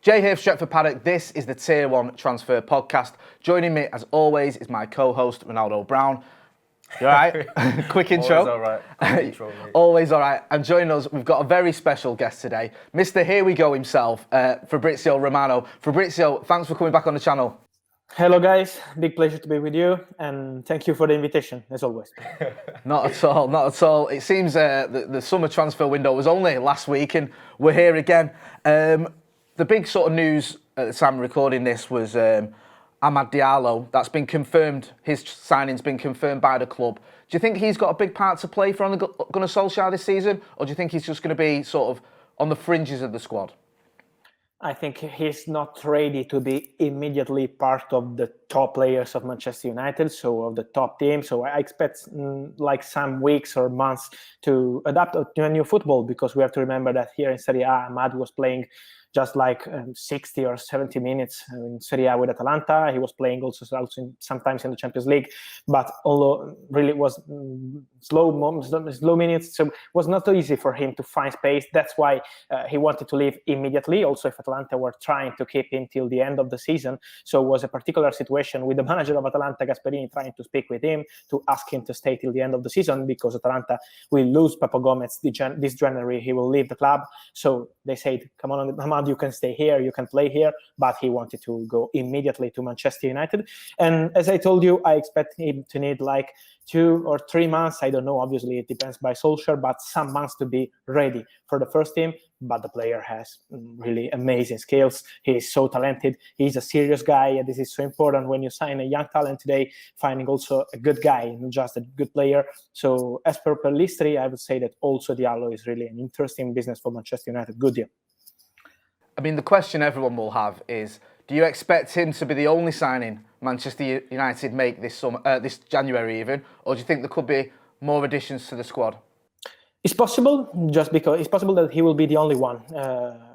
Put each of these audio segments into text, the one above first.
Jay here for Stretford Paddock. This is the Tier 1 Transfer Podcast. Joining me, as always, is my co-host, Ronaldo Brown. You all right? Quick intro. Always all right. Quick intro, mate. Always all right. And joining us, we've got a very special guest today. Mr. Here We Go himself, Fabrizio Romano. Fabrizio, thanks for coming back on the channel. Hello guys, big pleasure to be with you and thank you for the invitation, as always. Not at all, not at all. It seems the summer transfer window was only last week and we're here again. The big sort of news at the time of recording this was Amad Diallo. That's been confirmed, his signing's been confirmed by the club. Do you think he's got a big part to play for Gunnar Solskjaer this season? Or do you think he's just going to be sort of on the fringes of the squad? I think he's not ready to be immediately part of the top players of Manchester United, so of the top team. So I expect like some weeks or months to adapt to a new football, because we have to remember that here in Serie A, Amad was playing just like 60 or 70 minutes in Serie A with Atalanta. He was playing also sometimes in the Champions League, but although really it was slow minutes, so it was not easy for him to find space. That's why he wanted to leave immediately. Also, if Atalanta were trying to keep him till the end of the season, so it was a particular situation with the manager of Atalanta, Gasperini, trying to speak with him to ask him to stay till the end of the season, because Atalanta will lose Papo Gomez this January. He will leave the club. So they said, come on, Hamad, you can stay here, you can play here, but he wanted to go immediately to Manchester United. And as I told you, I expect him to need like 2 or 3 months. I don't know, obviously it depends by Solskjaer, but some months to be ready for the first team. But the player has really amazing skills. He is so talented. He's a serious guy, and this is so important when you sign a young talent today, finding also a good guy, not just a good player. So as per history, I would say that also Diallo is really an interesting business for Manchester United. Good deal. I mean, the question everyone will have is, do you expect him to be the only signing Manchester United make this January even, or do you think there could be more additions to the squad? It's possible, just because it's possible that he will be the only one.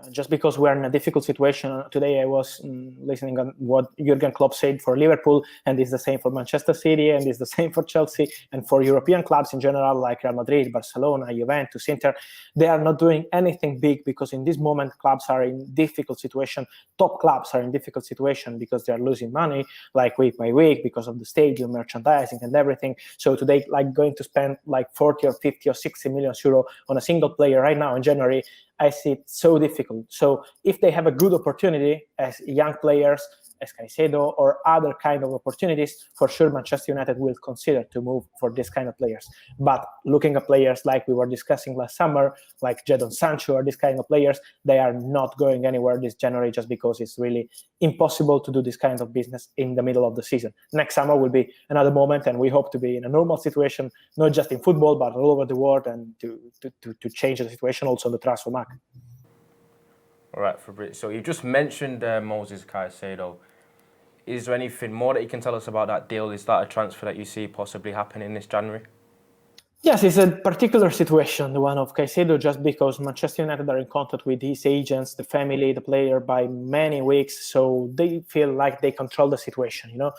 Just because we're in a difficult situation. Today I was listening on what Jurgen Klopp said for Liverpool, and it's the same for Manchester City, and it's the same for Chelsea, and for European clubs in general, like Real Madrid, Barcelona, Juventus, Inter. They are not doing anything big, because in this moment clubs are in difficult situation. Top clubs are in difficult situation because they are losing money like week by week because of the stadium, merchandising, and everything. So today, like going to spend like 40 or 50 or 60 million euro on a single player right now in January, I see it so difficult. So if they have a good opportunity as young players, as Caicedo or other kind of opportunities, for sure Manchester United will consider to move for this kind of players. But looking at players like we were discussing last summer, like Jadon Sancho or this kind of players, they are not going anywhere this January, just because it's really impossible to do this kind of business in the middle of the season. Next summer will be another moment, and we hope to be in a normal situation, not just in football, but all over the world, and to change the situation also on the transfer market. All right, Fabrizio. So you just mentioned Moses Caicedo. Is there anything more that you can tell us about that deal? Is that a transfer that you see possibly happening this January? Yes, it's a particular situation, the one of Caicedo, just because Manchester United are in contact with his agents, the family, the player, by many weeks, so they feel like they control the situation, you know.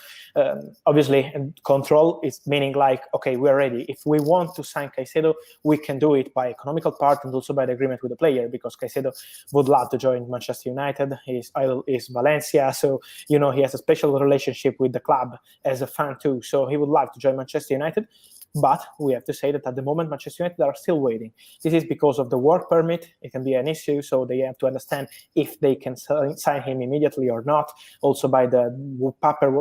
Obviously, control is meaning like, okay, we're ready. If we want to sign Caicedo, we can do it by economical part and also by the agreement with the player, because Caicedo would love to join Manchester United. His idol is Valencia, so, you know, he has a special relationship with the club as a fan too, so he would love to join Manchester United. But we have to say that at the moment, Manchester United are still waiting. This is because of the work permit. It can be an issue, so they have to understand if they can sign him immediately or not, also by the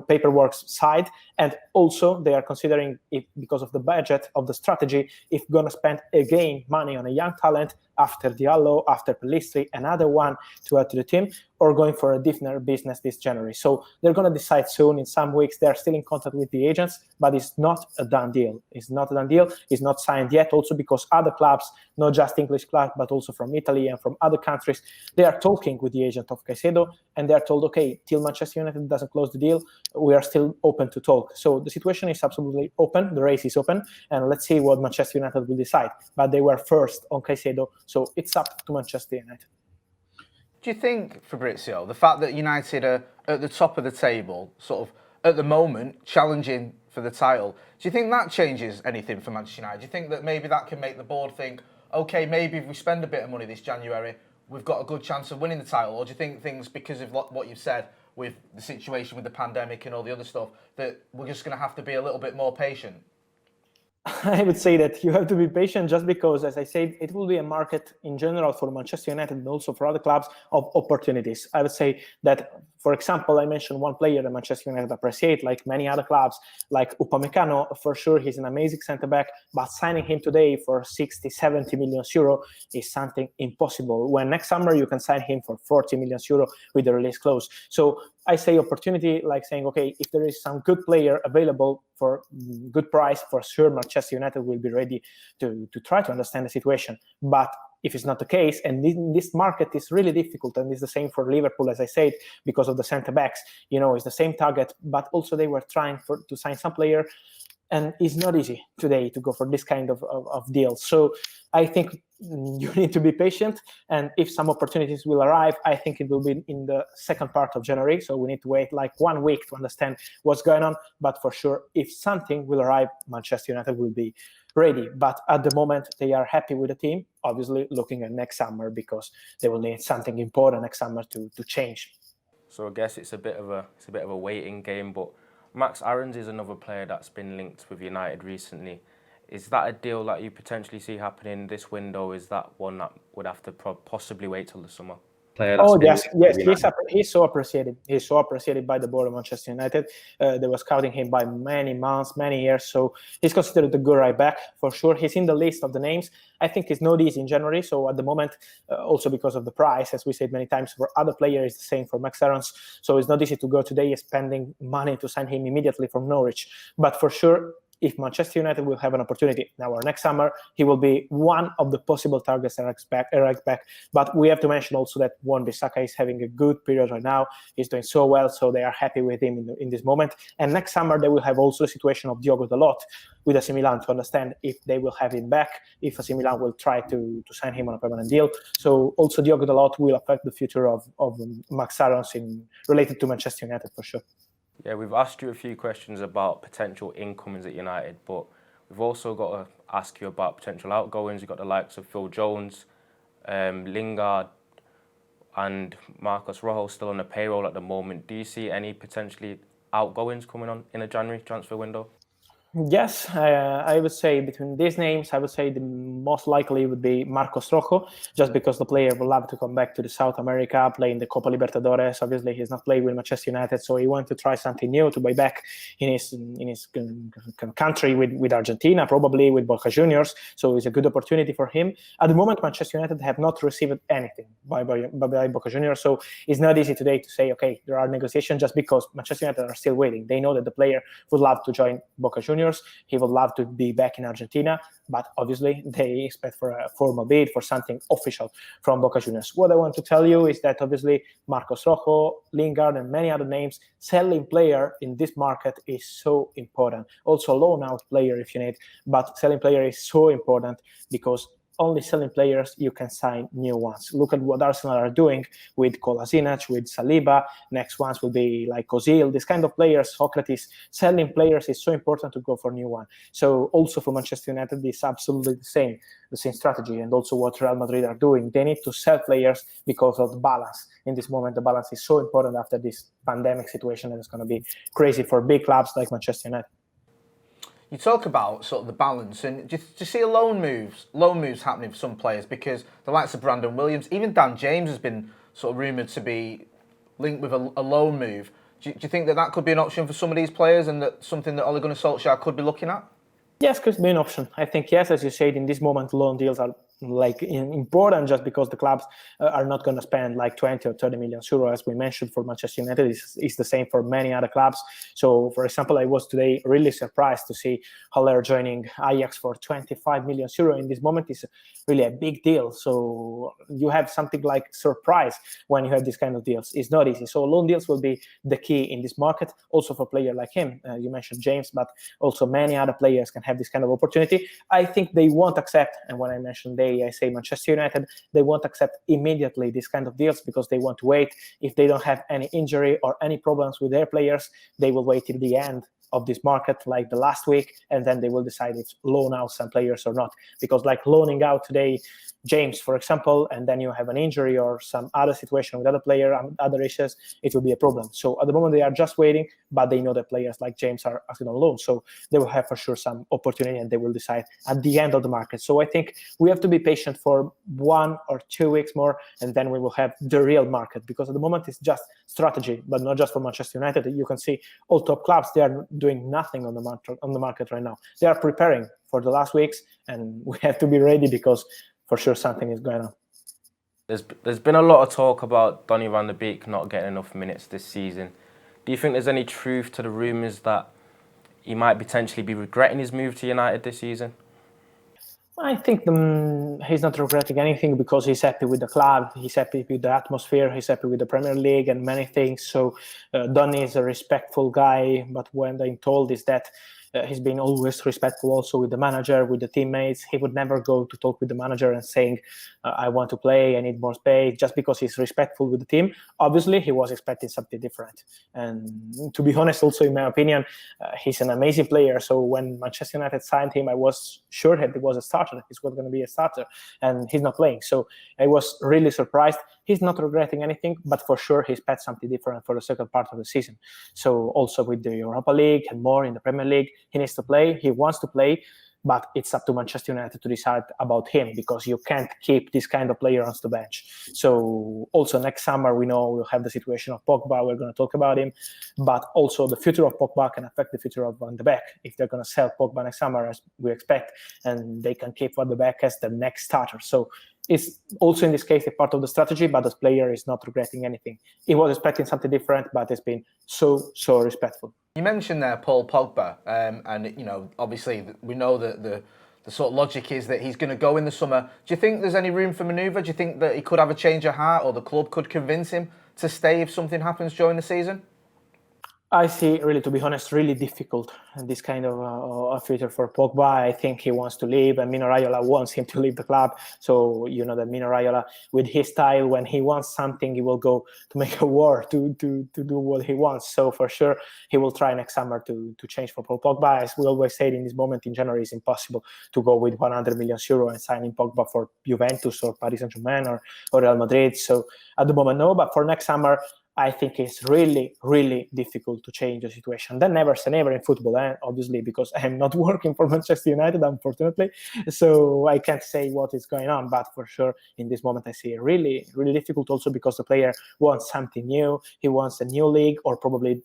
paperwork side. And also, they are considering, if because of the budget of the strategy, if going to spend again money on a young talent after Diallo, after Pelistri, another one to add to the team, or going for a different business this January. So they're going to decide soon. In some weeks, they're still in contact with the agents, but it's not a done deal. It's not a done deal. It's not signed yet, also because other clubs, not just English clubs, but also from Italy and from other countries, they are talking with the agent of Caicedo, and they're told, okay, till Manchester United doesn't close the deal, we are still open to talk. So the situation is absolutely open. The race is open, and let's see what Manchester United will decide. But they were first on Caicedo, so it's up to Manchester United. Do you think, Fabrizio, the fact that United are at the top of the table, sort of at the moment, challenging for the title, do you think that changes anything for Manchester United? Do you think that maybe that can make the board think, okay, maybe if we spend a bit of money this January, we've got a good chance of winning the title, or do you think things, because of what you've said with the situation with the pandemic and all the other stuff, that we're just going to have to be a little bit more patient? I would say that you have to be patient, just because, as I said, it will be a market in general for Manchester United and also for other clubs of opportunities. I would say that, for example, I mentioned one player that Manchester United appreciate, like many other clubs, like Upamecano. For sure, he's an amazing centre-back, but signing him today for 60, 70 million euro is something impossible, when next summer you can sign him for 40 million euro with the release clause. So I say opportunity, like saying, okay, if there is some good player available for good price, for sure Manchester United will be ready to try to understand the situation. But if it's not the case, and this market is really difficult, and it's the same for Liverpool, as I said, because of the centre-backs, it's the same target, but also they were trying to sign some player, and it's not easy today to go for this kind of deals. So I think you need to be patient, and if some opportunities will arrive, I think it will be in the second part of January. So we need to wait like 1 week to understand what's going on. But for sure, if something will arrive, Manchester United will be ready. But at the moment, they are happy with the team, obviously looking at next summer, because they will need something important next summer to change. So I guess it's a bit of a waiting game, but Max Aarons is another player that's been linked with United recently. Is that a deal that you potentially see happening this window? Is that one that would have to possibly wait till the summer? Oh yes, he's so appreciated. He's so appreciated by the board of Manchester United. They were scouting him by many months, many years. So he's considered a good right back for sure. He's in the list of the names. I think it's not easy in January. So at the moment, also because of the price, as we said many times, for other players, it's the same for Max Aarons. So it's not easy to go today spending money to sign him immediately from Norwich. But for sure, if Manchester United will have an opportunity now or next summer, he will be one of the possible targets at right back. But we have to mention also that Wan-Bissaka is having a good period right now. He's doing so well, so they are happy with him in this moment. And next summer, they will have also a situation of Diogo Dalot with AC Milan to understand if they will have him back, if AC Milan will try to sign him on a permanent deal. So also Diogo Dalot will affect the future of Max Aarons related to Manchester United for sure. Yeah, we've asked you a few questions about potential incomings at United, but we've also got to ask you about potential outgoings. You've got the likes of Phil Jones, Lingard, and Marcos Rojo still on the payroll at the moment. Do you see any potentially outgoings coming on in a January transfer window? Yes, I would say between these names, I would say the most likely would be Marcos Rojo, just because the player would love to come back to the South America, play in the Copa Libertadores. Obviously, he's not playing with Manchester United, so he wants to try something new, to be back in his country with Argentina, probably with Boca Juniors. So it's a good opportunity for him. At the moment, Manchester United have not received anything by Boca Juniors, so it's not easy today to say, okay, there are negotiations, just because Manchester United are still waiting. They know that the player would love to join Boca Juniors. He would love to be back in Argentina, but obviously they expect for a formal bid, for something official from Boca Juniors. What I want to tell you is that obviously Marcos Rojo, Lingard, and many other names, selling player in this market is so important. Also loan out player if you need, but selling player is so important, because only selling players you can sign new ones. Look at what Arsenal are doing with Kolasinac, with Saliba. Next ones will be like Ozil. This kind of players, Socrates. Selling players is so important to go for new one. So also for Manchester United, it's absolutely the same strategy, and also what Real Madrid are doing. They need to sell players because of the balance. In this moment, the balance is so important after this pandemic situation, and it's going to be crazy for big clubs like Manchester United. You talk about sort of the balance, and do you see loan moves happening for some players? Because the likes of Brandon Williams, even Dan James has been sort of rumoured to be linked with a loan move. Do you think that could be an option for some of these players, and that something that Ole Gunnar Solskjaer could be looking at? Yes, could be an option. I think, yes, as you said, in this moment, loan deals are important, just because the clubs are not going to spend like 20 or 30 million euro, as we mentioned, for Manchester United. It's the same for many other clubs. So, for example, I was today really surprised to see Haller joining Ajax for 25 million euro. In this moment, is really a big deal. So you have something like surprise when you have these kind of deals. It's not easy. So loan deals will be the key in this market, also for a player like him. You mentioned James, but also many other players can have this kind of opportunity. I think they won't accept, and when I mentioned I say Manchester United, they won't accept immediately this kind of deals, because they want to wait. If they don't have any injury or any problems with their players, they will wait till the end of this market, like the last week, and then they will decide if loan out some players or not. Because like loaning out today, James, for example, and then you have an injury or some other situation with other player and other issues, it will be a problem. So at the moment they are just waiting, but they know that players like James are still on loan. So they will have for sure some opportunity and they will decide at the end of the market. So I think we have to be patient for 1 or 2 weeks more, and then we will have the real market, because at the moment it's just strategy, but not just for Manchester United. You can see all top clubs, they are doing nothing on the market right now. They are preparing for the last weeks, and we have to be ready because for sure something is going on. There's been a lot of talk about Donny van de Beek not getting enough minutes this season. Do you think there's any truth to the rumours that he might potentially be regretting his move to United this season? I think he's not regretting anything because he's happy with the club, he's happy with the atmosphere, he's happy with the Premier League and many things. So Donny is a respectful guy, but when I'm told is that he's been always respectful also with the manager, with the teammates. He would never go to talk with the manager and saying, I want to play, I need more space, just because he's respectful with the team. Obviously, he was expecting something different. And to be honest, also in my opinion, he's an amazing player. So when Manchester United signed him, I was sure that he was a starter. He's going to be a starter, and he's not playing. So I was really surprised. He's not regretting anything, but for sure he expects something different for the second part of the season. So also with the Europa League and more in the Premier League, he needs to play, he wants to play, but it's up to Manchester United to decide about him, because you can't keep this kind of player on the bench. So also next summer, we know we'll have the situation of Pogba, we're going to talk about him, but also the future of Pogba can affect the future of Van de Beek. If they're going to sell Pogba next summer, as we expect, and they can keep Van de Beek as the next starter. So it's also in this case a part of the strategy, but the player is not regretting anything. He was expecting something different, but it's been so respectful. You mentioned there Paul Pogba, and obviously we know that the sort of logic is that he's going to go in the summer. Do you think there's any room for manoeuvre? Do you think that he could have a change of heart, or the club could convince him to stay if something happens during the season? I see, really, to be honest, really difficult this kind of a future for Pogba. I think he wants to leave, and Mino Raiola wants him to leave the club. So you know that Mino Raiola, with his style, when he wants something, he will go to make a war to do what he wants. So for sure, he will try next summer to change for Paul Pogba. As we always said, in this moment in January, it's impossible to go with 100 million euro and signing Pogba for Juventus or Paris Saint-Germain or Real Madrid. So at the moment, no. But for next summer, I think it's really difficult to change the situation. Then never say never in football, obviously, because I'm not working for Manchester United, unfortunately. So I can't say what is going on. But for sure, in this moment, I see it really difficult also because the player wants something new. He wants a new league, or probably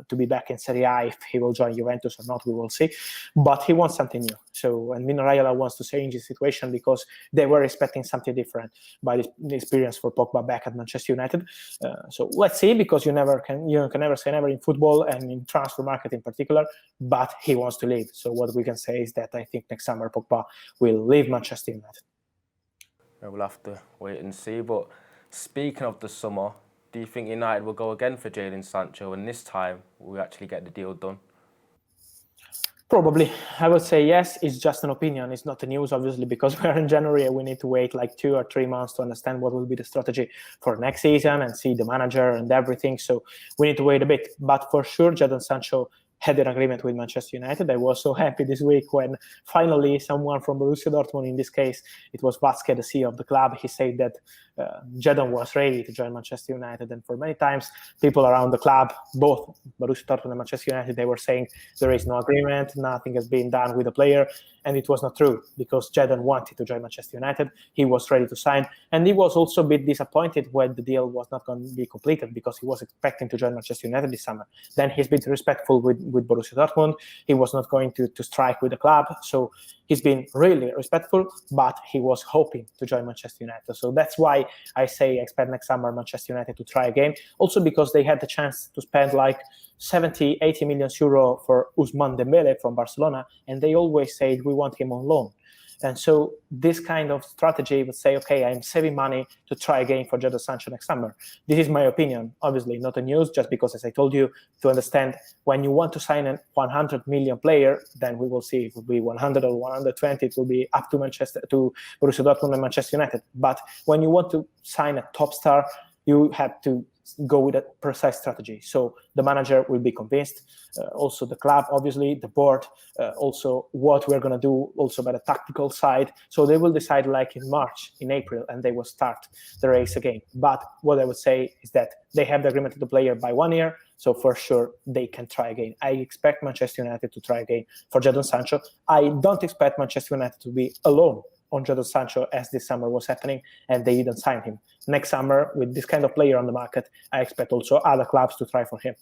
to be back in Serie A. If he will join Juventus or not, we will see. But he wants something new. So, and Mino Raiola wants to change the situation because they were expecting something different by the experience for Pogba back at Manchester United. So let's see, because you can never say never in football and in transfer market in particular. But he wants to leave. So what we can say is that I think next summer Pogba will leave Manchester United. We'll have to wait and see. But speaking of the summer, do you think United will go again for Jadon Sancho, and this time we actually get the deal done? Probably. I would say yes. It's just an opinion. It's not the news, obviously, because we're in January and we need to wait like 2 or 3 months to understand what will be the strategy for next season and see the manager and everything. So we need to wait a bit. But for sure, Jadon Sancho had an agreement with Manchester United. I was so happy this week when finally someone from Borussia Dortmund, in this case, it was Vasquez, the CEO of the club, he said that Jadon was ready to join Manchester United. And for many times, people around the club, both Borussia Dortmund and Manchester United, they were saying there is no agreement, nothing has been done with the player. And it was not true, because Jadon wanted to join Manchester United. He was ready to sign. And he was also a bit disappointed when the deal was not going to be completed, because he was expecting to join Manchester United this summer. Then he's been respectful with Borussia Dortmund. He was not going to strike with the club. So he's been really respectful, but he was hoping to join Manchester United. So that's why I say I expect next summer Manchester United to try again. Also because they had the chance to spend like 70, 80 million euro for Ousmane Dembele from Barcelona, and they always say we want him on loan. And so this kind of strategy would say, okay, I'm saving money to try again for Jadon Sancho next summer. This is my opinion, obviously not a news, just because, as I told you, to understand when you want to sign a 100 million player, then we will see if it will be 100 or 120. It will be up to Borussia Dortmund and Manchester United. But when you want to sign a top star, you have to go with a precise strategy. So the manager will be convinced, also the club, obviously, the board, also what we're going to do also by the tactical side. So they will decide like in March, in April, and they will start the race again. But what I would say is that they have the agreement with the player by 1 year, so for sure they can try again. I expect Manchester United to try again for Jadon Sancho. I don't expect Manchester United to be alone on Jadon Sancho as this summer was happening, and they didn't sign him. Next summer, with this kind of player on the market, I expect also other clubs to try for him.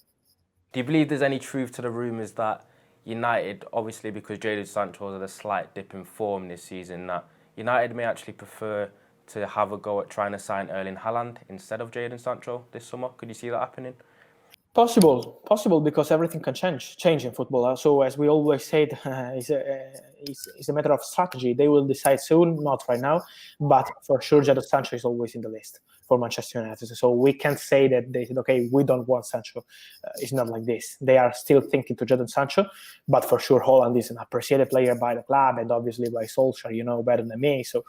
Do you believe there's any truth to the rumours that United, obviously because Jadon Sancho had a slight dip in form this season, that United may actually prefer to have a go at trying to sign Erling Haaland instead of Jadon Sancho this summer? Could you see that happening? Possible, because everything can change in football. So as we always said, it's a matter of strategy. They will decide soon, not right now, but for sure Jadon Sancho is always in the list for Manchester United. So we can't say that they said, okay, we don't want Sancho. It's not like this. They are still thinking to Jadon Sancho, but for sure Haaland is an appreciated player by the club and obviously by Solskjaer, you know better than me. So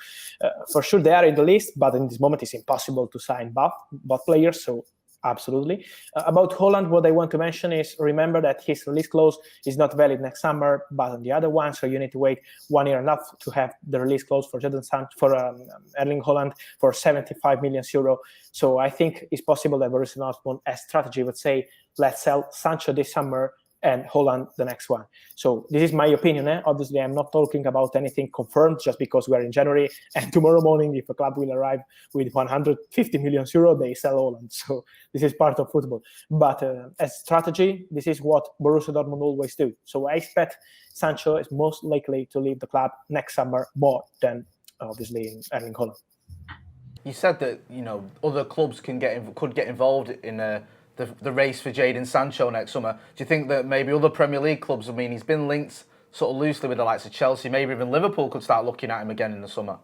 for sure they are in the list, but in this moment it's impossible to sign both players. So absolutely. About Haaland, what I want to mention is remember that his release clause is not valid next summer, but on the other one, so you need to wait 1 year enough to have the release clause for Erling Haaland for 75 million euro. So I think it's possible that Borussia Dortmund, as strategy, would say, let's sell Sancho this summer and Haaland the next one. So this is my opinion. Obviously, I'm not talking about anything confirmed just because we're in January, and tomorrow morning, if a club will arrive with 150 million euro, they sell Haaland. So this is part of football. But as strategy, this is what Borussia Dortmund always do. So I expect Sancho is most likely to leave the club next summer more than obviously Erling Haaland. You said that other clubs could get involved in the race for Jadon Sancho next summer. Do you think that maybe other Premier League clubs, he's been linked sort of loosely with the likes of Chelsea, maybe even Liverpool could start looking at him again in the summer?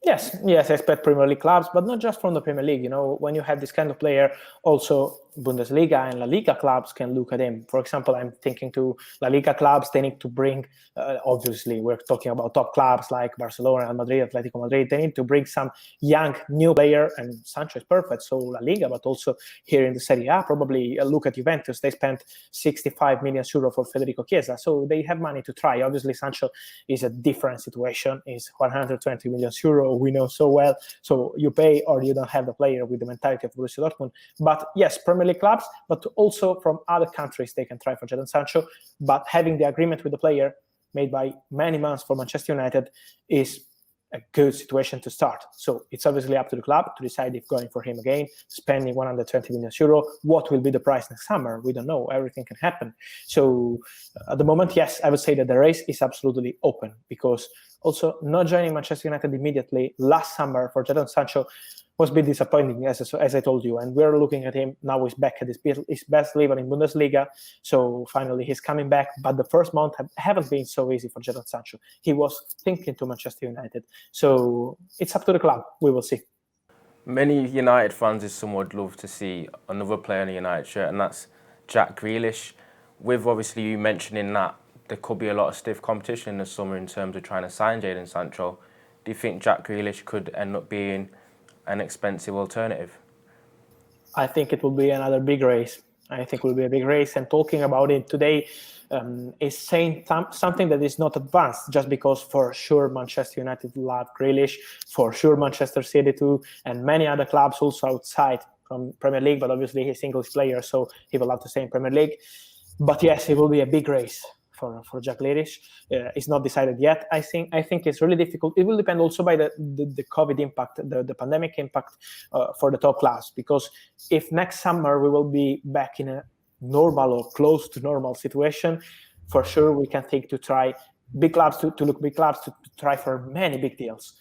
Yes, I expect Premier League clubs, but not just from the Premier League. When you have this kind of player, also Bundesliga and La Liga clubs can look at him. For example, I'm thinking to La Liga clubs, they need to bring, obviously, we're talking about top clubs like Barcelona, Real Madrid, Atletico Madrid. They need to bring some young, new player, and Sancho is perfect. So La Liga, but also here in the Serie A, probably look at Juventus. They spent 65 million euro for Federico Chiesa, so they have money to try. Obviously, Sancho is a different situation. It's 120 million euro, we know so well. So you pay or you don't have the player with the mentality of Borussia Dortmund. But yes, Premier League clubs, but also from other countries, they can try for Jadon Sancho. But having the agreement with the player made by many months for Manchester United is a good situation to start. So it's obviously up to the club to decide if going for him again, spending 120 million euro. What will be the price next summer? We don't know. Everything can happen. So at the moment, yes, I would say that the race is absolutely open, because also not joining Manchester United immediately last summer for Jadon Sancho was a bit disappointing, as I told you. And we're looking at him now. He's back at his best level in Bundesliga. So finally, he's coming back. But the first month haven't been so easy for Jadon Sancho. He was thinking to Manchester United. So it's up to the club. We will see. Many United fans this summer would love to see another player in a United shirt, and that's Jack Grealish. With obviously you mentioning that there could be a lot of stiff competition in the summer in terms of trying to sign Jadon Sancho, do you think Jack Grealish could end up being an expensive alternative? I think it will be another big race. I think it will be a big race. And talking about it today is saying something that is not advanced, just because for sure Manchester United love Grealish, for sure Manchester City too, and many other clubs also outside from Premier League, but obviously he's a English player, so he will have to stay in Premier League. But yes, it will be a big race for Jack Grealish. It's not decided yet. I think it's really difficult. It will depend also by the COVID impact, the pandemic impact for the top class. Because if next summer we will be back in a normal or close to normal situation, for sure we can think to try big clubs to try for many big deals.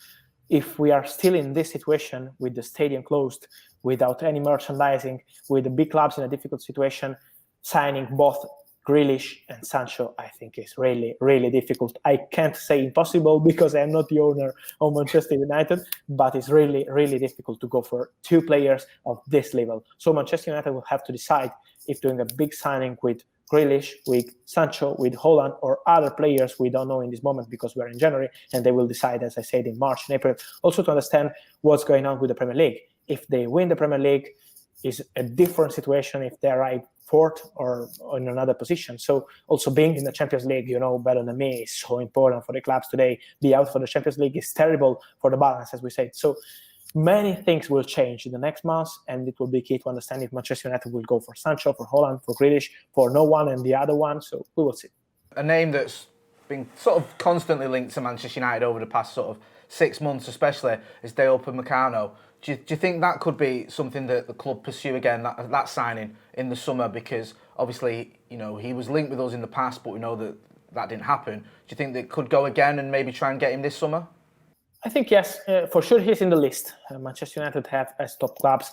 If we are still in this situation with the stadium closed, without any merchandising, with the big clubs in a difficult situation, signing both Grealish and Sancho, I think is really, really difficult. I can't say impossible because I'm not the owner of Manchester United, but it's really, really difficult to go for two players of this level. So Manchester United will have to decide if doing a big signing with Grealish, with Sancho, with Haaland, or other players we don't know in this moment because we're in January, and they will decide, as I said, in March and April. Also to understand what's going on with the Premier League. If they win the Premier League, is a different situation if they arrive fourth or in another position. So also being in the Champions League, you know better than me, is so important for the clubs today. Be out for the Champions League is terrible for the balance, as we said. So many things will change in the next months, and it will be key to understand if Manchester United will go for Sancho, for Holland, for Grealish, for no one and the other one. So we will see. A name that's been sort of constantly linked to Manchester United over the past sort of 6 months especially is Dayot Upamecano. Do you think that could be something that the club pursue again, that signing in the summer? Because obviously, you know, he was linked with us in the past, but we know that didn't happen. Do you think they could go again and maybe try and get him this summer? I think yes, for sure he's in the list. Manchester United have, as top clubs,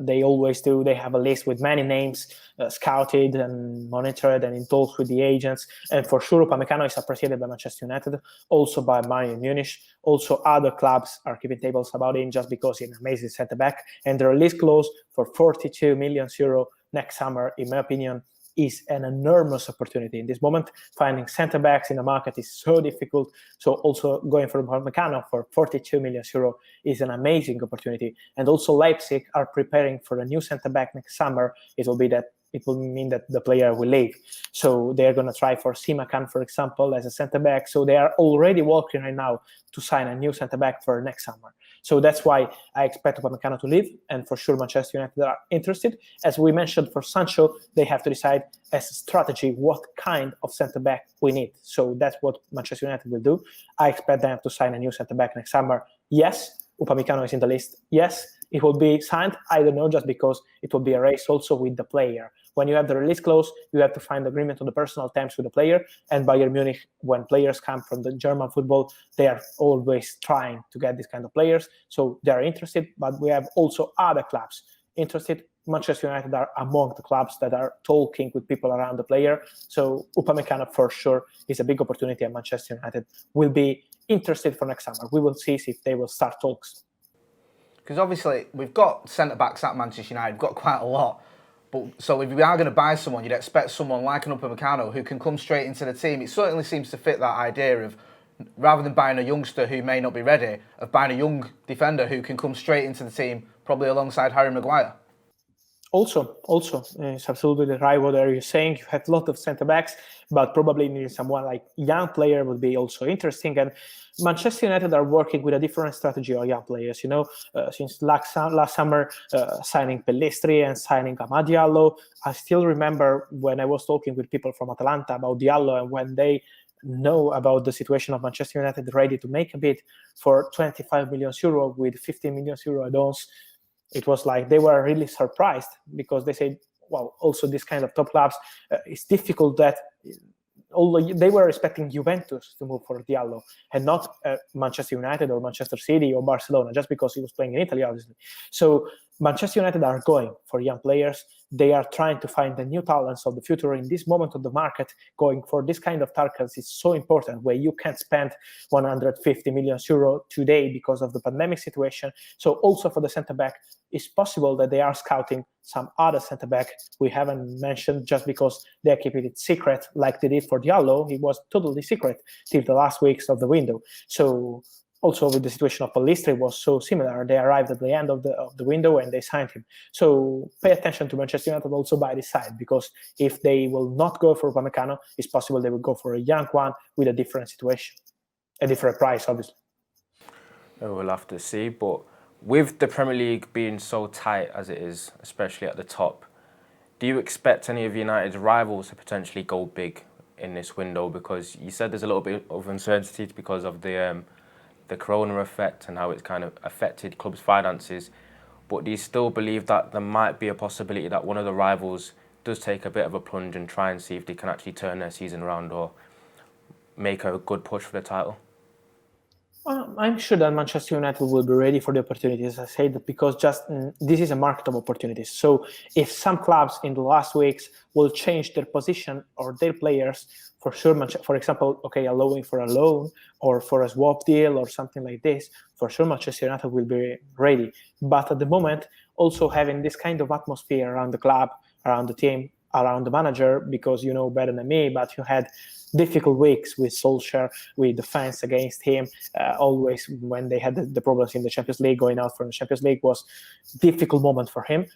they always do. They have a list with many names scouted and monitored and in talks with the agents. And for sure, Upamecano is appreciated by Manchester United, also by Bayern Munich. Also, other clubs are keeping tables about him just because he's an amazing centre-back. And the release clause for 42 million euro next summer, in my opinion, is an enormous opportunity. In this moment, finding centre-backs in the market is so difficult. So also going for Upamecano for 42 million euro is an amazing opportunity. And also Leipzig are preparing for a new centre-back next summer. It will mean that the player will leave. So they're going to try for Simakan, for example, as a centre-back. So they are already working right now to sign a new centre-back for next summer. So that's why I expect Upamecano to leave, and for sure Manchester United are interested. As we mentioned for Sancho, they have to decide as a strategy what kind of centre-back we need. So that's what Manchester United will do. I expect them to sign a new centre-back next summer. Yes, Upamecano is in the list. Yes, it will be signed. I don't know, just because it will be a race also with the player. When you have the release clause, you have to find agreement on the personal terms with the player. And Bayern Munich, when players come from the German football, they are always trying to get this kind of players. So they are interested, but we have also other clubs interested. Manchester United are among the clubs that are talking with people around the player. So Upamecano for sure is a big opportunity, and Manchester United will be interested for next summer. We will see if they will start talks. Because obviously we've got centre-backs at Manchester United, we've got quite a lot. But so if we are going to buy someone, you'd expect someone like an Upamecano who can come straight into the team. It certainly seems to fit that idea of, rather than buying a youngster who may not be ready, of buying a young defender who can come straight into the team, probably alongside Harry Maguire. Also, it's absolutely right what you're saying. You have a lot of centre-backs, but probably needing someone like young player would be also interesting. And Manchester United are working with a different strategy of young players. You know, since last summer, signing Pellistri and signing Amad Diallo. I still remember when I was talking with people from Atalanta about Diallo, and when they know about the situation of Manchester United ready to make a bid for 25 million euro with 15 million euro add-ons, it was like they were really surprised, because they said, well, also this kind of top clubs, it's difficult that, although they were expecting Juventus to move for Diallo and not Manchester United or Manchester City or Barcelona, just because he was playing in Italy, obviously. So Manchester United are going for young players. They are trying to find the new talents of the future in this moment of the market. Going for this kind of targets is so important, where you can't spend 150 million euro today because of the pandemic situation. So also for the centre-back, it's possible that they are scouting some other centre-back we haven't mentioned, just because they're keeping it secret, like they did for Diallo. He was totally secret till the last weeks of the window. So also with the situation of Pellistri was so similar. They arrived at the end of the window and they signed him. So pay attention to Manchester United also by this side, because if they will not go for Upamecano, it's possible they will go for a young one with a different situation, a different price, obviously. We'll have to see. But with the Premier League being so tight as it is, especially at the top, do you expect any of United's rivals to potentially go big in this window? Because you said there's a little bit of uncertainty because of the corona effect and how it's kind of affected clubs' finances. But do you still believe that there might be a possibility that one of the rivals does take a bit of a plunge and try and see if they can actually turn their season around or make a good push for the title? I'm sure that Manchester United will be ready for the opportunities. I say that because just this is a market of opportunities. So if some clubs in the last weeks will change their position or their players, for sure, for example, allowing for a loan or for a swap deal or something like this, for sure Manchester United will be ready. But at the moment, also having this kind of atmosphere around the club, around the team, around the manager, because you know better than me, but you had difficult weeks with Solskjaer, with the fans against him. Always when they had the problems in the Champions League, going out from the Champions League was a difficult moment for him.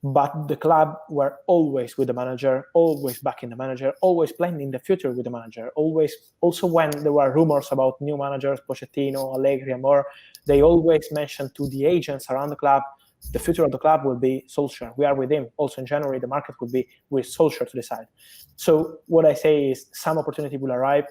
But the club were always with the manager, always backing the manager, always planning in the future with the manager. Always, also when there were rumors about new managers, Pochettino, Allegri, and more, they always mentioned to the agents around the club, the future of the club will be Solskjaer. We are with him. Also in January, the market will be with Solskjaer to decide. So what I say is some opportunity will arrive.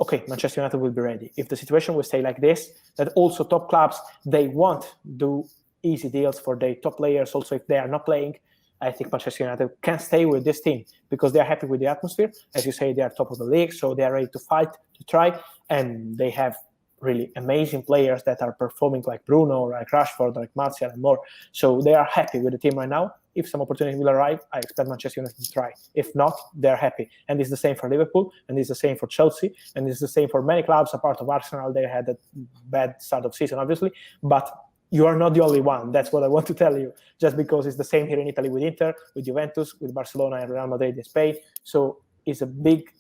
Okay, Manchester United will be ready. If the situation will stay like this, that also top clubs, they won't do easy deals for their top players. Also, if they are not playing, I think Manchester United can stay with this team because they are happy with the atmosphere. As you say, they are top of the league, so they are ready to fight, to try, and they have really amazing players that are performing like Bruno, like Rashford, like Martial, and more. So they are happy with the team right now. If some opportunity will arrive, I expect Manchester United to try. If not, they're happy. And it's the same for Liverpool, and it's the same for Chelsea, and it's the same for many clubs. Apart of Arsenal, they had a bad start of season, obviously, but you are not the only one. That's what I want to tell you. Just because it's the same here in Italy with Inter, with Juventus, with Barcelona and Real Madrid in Spain. So it's a big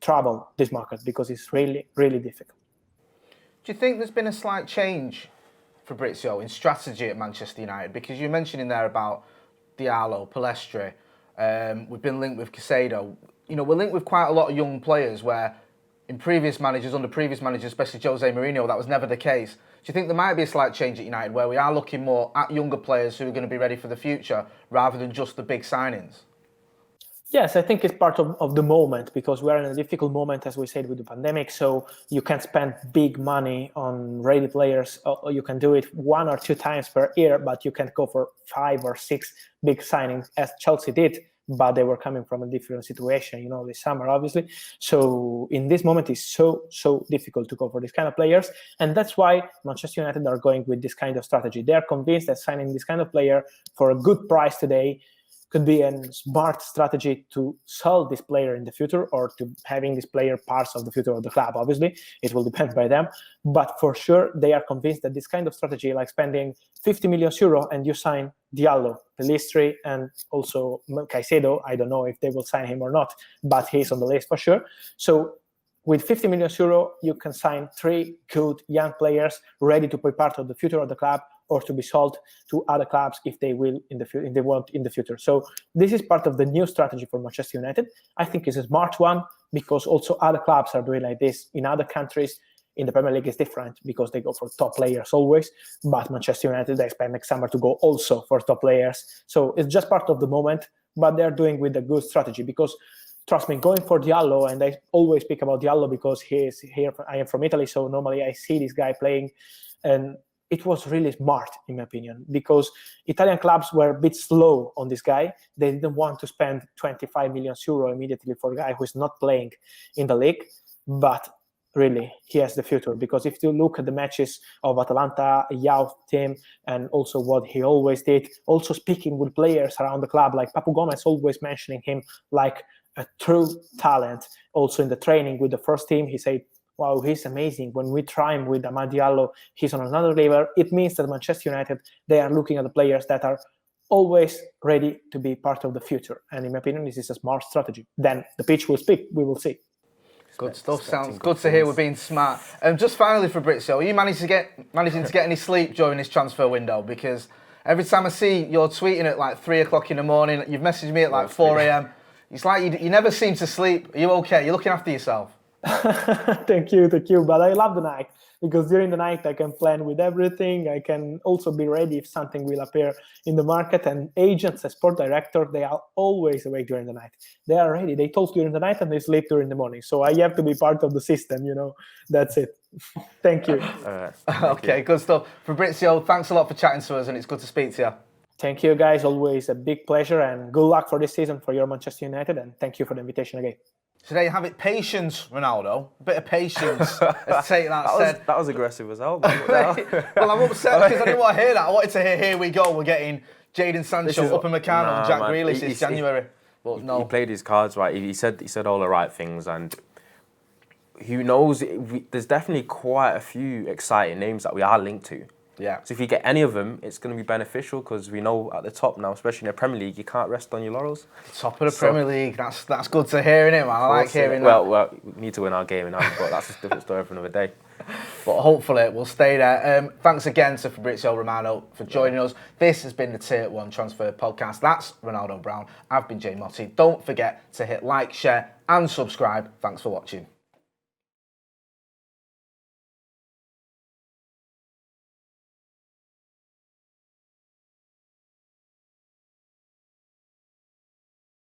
trouble, this market, because it's really, really difficult. Do you think there's been a slight change, Fabrizio, in strategy at Manchester United? Because you mentioned in there about Diallo, Palestri, we've been linked with Caicedo. You know, we're linked with quite a lot of young players where in previous managers, under previous managers, especially Jose Mourinho, that was never the case. Do you think there might be a slight change at United where we are looking more at younger players who are going to be ready for the future rather than just the big signings? Yes, I think it's part of the moment because we're in a difficult moment, as we said, with the pandemic. So you can't spend big money on ready players. Or you can do it 1 or 2 times per year, but you can't go for 5 or 6 big signings as Chelsea did. But they were coming from a different situation, you know, this summer, obviously. So in this moment, it's so difficult to go for these kind of players. And that's why Manchester United are going with this kind of strategy. They are convinced that signing this kind of player for a good price today could be a smart strategy to sell this player in the future or to having this player parts of the future of the club. Obviously, it will depend by them. But for sure, they are convinced that this kind of strategy, like spending 50 million euro and you sign Diallo, Pelistri, and also Caicedo, I don't know if they will sign him or not, but he's on the list for sure. So with 50 million euro, you can sign 3 good young players ready to be part of the future of the club or to be sold to other clubs if they will in the future. So this is part of the new strategy for Manchester United. I think it's a smart one because also other clubs are doing like this in other countries. In the Premier League, it's different because they go for top players always. But Manchester United, they expect next summer to go also for top players. So it's just part of the moment, but they're doing with a good strategy because trust me, going for Diallo, and I always speak about Diallo because he is here. I am from Italy, so normally I see this guy playing, and it was really smart, in my opinion, because Italian clubs were a bit slow on this guy. They didn't want to spend 25 million euro immediately for a guy who is not playing in the league, but really, he has the future. Because if you look at the matches of Atalanta, youth team, and also what he always did, also speaking with players around the club, like Papu Gomez always mentioning him like a true talent. Also in the training with the first team, he said, wow, he's amazing. When we try him with Amad Diallo, he's on another level. It means that Manchester United, they are looking at the players that are always ready to be part of the future. And in my opinion, this is a smart strategy. Then the pitch will speak. We will see. Good stuff. Sounds good to hear. We're being smart. Just finally, Fabrizio, are you managing to get any sleep during this transfer window? Because every time I see you're tweeting at like 3 o'clock in the morning, you've messaged me at like 4 a.m. It's like you never seem to sleep. Are you okay? You're looking after yourself. Thank you. But I love the night because during the night I can plan with everything. I can also be ready if something will appear in the market. And agents, as sport director, they are always awake during the night. They are ready. They talk during the night and they sleep during the morning. So I have to be part of the system, you know. That's it. Thank you. Okay, good stuff. Fabrizio, thanks a lot for chatting to us and it's good to speak to you. Thank you, guys. Always a big pleasure and good luck for this season for your Manchester United. And thank you for the invitation again. So there you have it. Patience, Ronaldo. A bit of patience. Let's take that. That was aggressive as hell. Well, I'm upset because I didn't want to hear that. I wanted to hear, here we go. We're getting Jadon Sancho, Upamecano, and Jack Grealish this January. But no. He played his cards right. He said all the right things, and who knows? There's definitely quite a few exciting names that we are linked to. Yeah. So if you get any of them, it's going to be beneficial because we know at the top now, especially in the Premier League, you can't rest on your laurels. Top of the Premier League. That's good to hear, innit, man? I like hearing that. Well, we need to win our game in hand, but that's a different story for another day. But hopefully we'll stay there. Thanks again to Fabrizio Romano for joining us. This has been the Tier 1 Transfer Podcast. That's Ronaldo Brown. I've been Jay Motti. Don't forget to hit like, share and subscribe. Thanks for watching.